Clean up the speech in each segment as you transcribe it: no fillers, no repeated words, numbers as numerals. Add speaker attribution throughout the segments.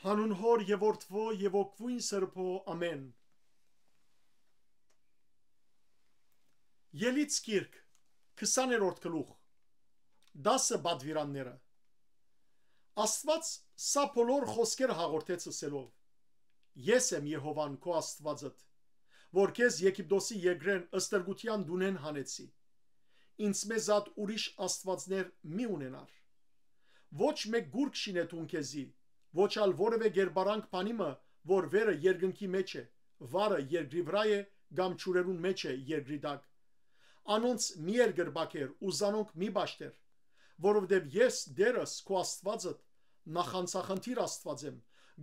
Speaker 1: Հանուն Հոր եւ Որդվո եւ Օգվույն Սրբո ամեն։ Ելից գիրք 20-րդ գլուխ 10 բադվիրանները։ Աստված սա բոլոր խոսքերը հաղորդեց ասելով. Ես եմ Եհովան քո Աստվածդ, որ քեզ Եգիպտոսի եգրեն ըստրգության դունեն հանեցի։ Ինձ մեզատ ուրիշ աստվածներ մի ունենար։ Ոչ մեկ գուրք շինետուն քեզի, ոչ ալ որևէ գերբարանք բանիմը, որ վերը երկնքի մեջ է, վարը երկրի վրա է, կամ ճուրերուն մեջ է երկրի տակ։ Անոնց մի երգրբակեր ու զանոնք մի բաշտեր, որովհետև ես դերս քո Աստվածդ նախանցախնդիր Աստված եմ,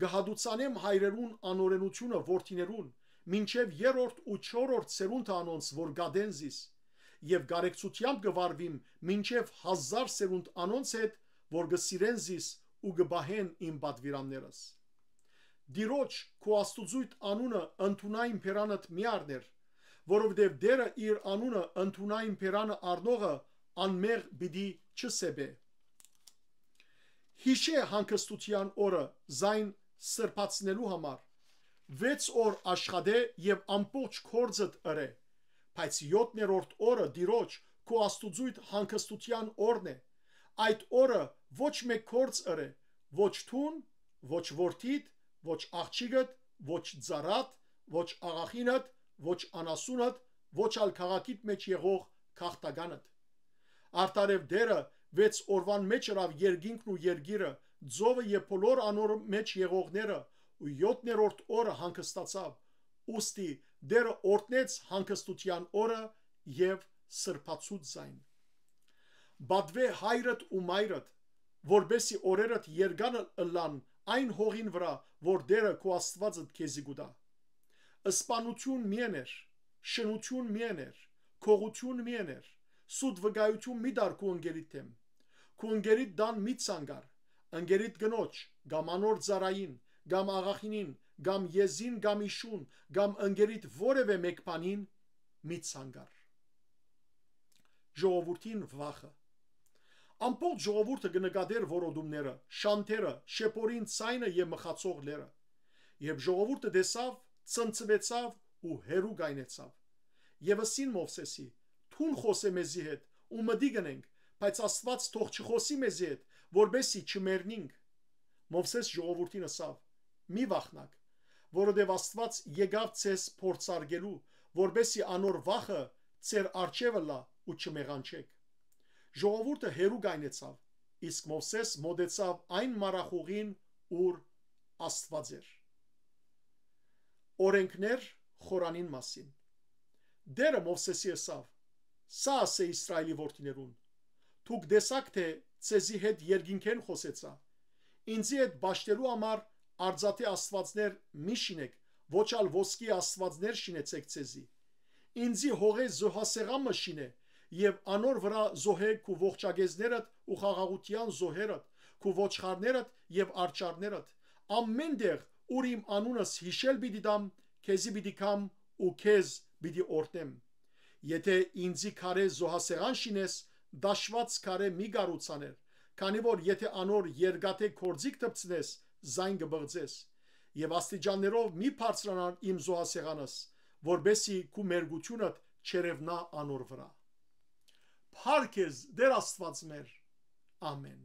Speaker 1: գահադուցանեմ հայրերուն անօրենությունը որդիներուն, մինչև երրորդ ու չորրորդ սերունդը անոնց, որ գադեն զիս, եւ գարեկցությամբ գվարվիմ մինչև 1000 սերունդ անոնց հետ, որ գսիրեն զիս ու գբահեն իմ պատվիրաններս։ Դիրոջ քո Աստուծույթ անունը ընդունային փերանդ մի առներ, որովհետև դերը իր անունը ընդունային փերանը առնողը անմեղ պիտի չսեբե։ Հիշե հանգստության օրը զայն սրբացնելու համար 6 օր աշխատե եւ ամբողջ կորձդ ըրե, բայց 7-րդ օրը դիրոջ քո Աստուծույթ հանգստության օրն է։ Այդ օրը ոչ մեկ կորձ ըրե, ոչ թուն, ոչ որդիդ, ոչ աղջիկդ, ոչ ծառատ, ոչ աղախինդ, ոչ անասունդ, ոչ ալ քաղաքիդ մեջ եղող քաղտականդ։ Արտարև դերը 6 օրվան մեջ ըրավ երկինքն ու երգիրը, ձովը եւ բոլոր անոր մեջ եղողները, ու 7-րդ օրը հանգստացավ, ուստի դերը օրտնեց հանգստության օրը եւ սրբացուց զայն։ Բադվե հայրդ ու մայրդ, որբեսի օրերդ երգանը ըլլան այն հողին վրա, որ դերը քո Աստվածդ քեզի գուտա։ Սպանություն միեներ, շնություն միեներ, քողություն միեներ, սուտ վկայություն մի դար քո ընկերիդ թեմ։ Քո ընկերիդ դան մի ցանգար, ընկերիդ գնոջ, կամ անոր ծառային, կամ աղախինին, կամ եզին, կամ իշուն, կամ ընկերիդ որևէ մեկ բանին մի ցանգար։ Ժողովրդին վախը։ Ամբողջ ժողովուրդը կնկատեր որոդումները, շանթերը, շեփորին ցայնը եւ մխացող լերը։ Երբ ժողովուրդը տեսավ, ցնցվեցավ ու հերու գայնեցավ։ Եվ ասին Մովսեսի. «Թուն խոսե մեզի հետ, ու մդի գնենք, բայց Աստված թող չխոսի մեզի հետ, որբեսի չմեռնինք»։ Մովսես ժողովուրդին ասավ. «Մի վախնակ, որովհետև Աստված եկավ ցես փորձարկելու, որբեսի անոր վախը ցեր արջևը լա ու չմեղանչեք»։ Ժողովուրդը հերու գայնեցավ, իսկ Մովսես մոտեցավ այն մարախուղին, ուր Աստված էր։ Օրենքներ խորանին մասին։ Դերը Մովսեսի ասավ. «Սա ասե Իսրայելի որդիներուն. Դուք տեսաք թե ցեզի հետ երկինքեն խոսեցա։ Ինձի հետ բաշտելու համար արձատե աստվածներ մի շինեք, ոչ ալ ոսկի աստվածներ շինեցեք ցեզի։ Ինձի հողե զոհասեղամը շինե եւ անոր վրա զոհեք քու ողջագեզներդ ու խաղաղության զոհերդ, քու ոչխարներդ եւ արճարներդ, ամեն դեղ ուր իմ անունս հիշել պիտի դամ, քեզի պիտի կամ ու քեզ պիտի օրտնեմ։ Եթե ինձի քարե զոհասեղան շինես, դաշված քարե մի գառուցաներ, քանի որ եթե անոր երկաթե կորձիկ տպցնես, զայն կբղձես, եւ աստիճաններով մի բարձրանար իմ զոհասեղանս, որբեսի քու մերգությունդ չերևնա անոր վրա։ Փառք Դեր Աստված մեր։ Ամեն։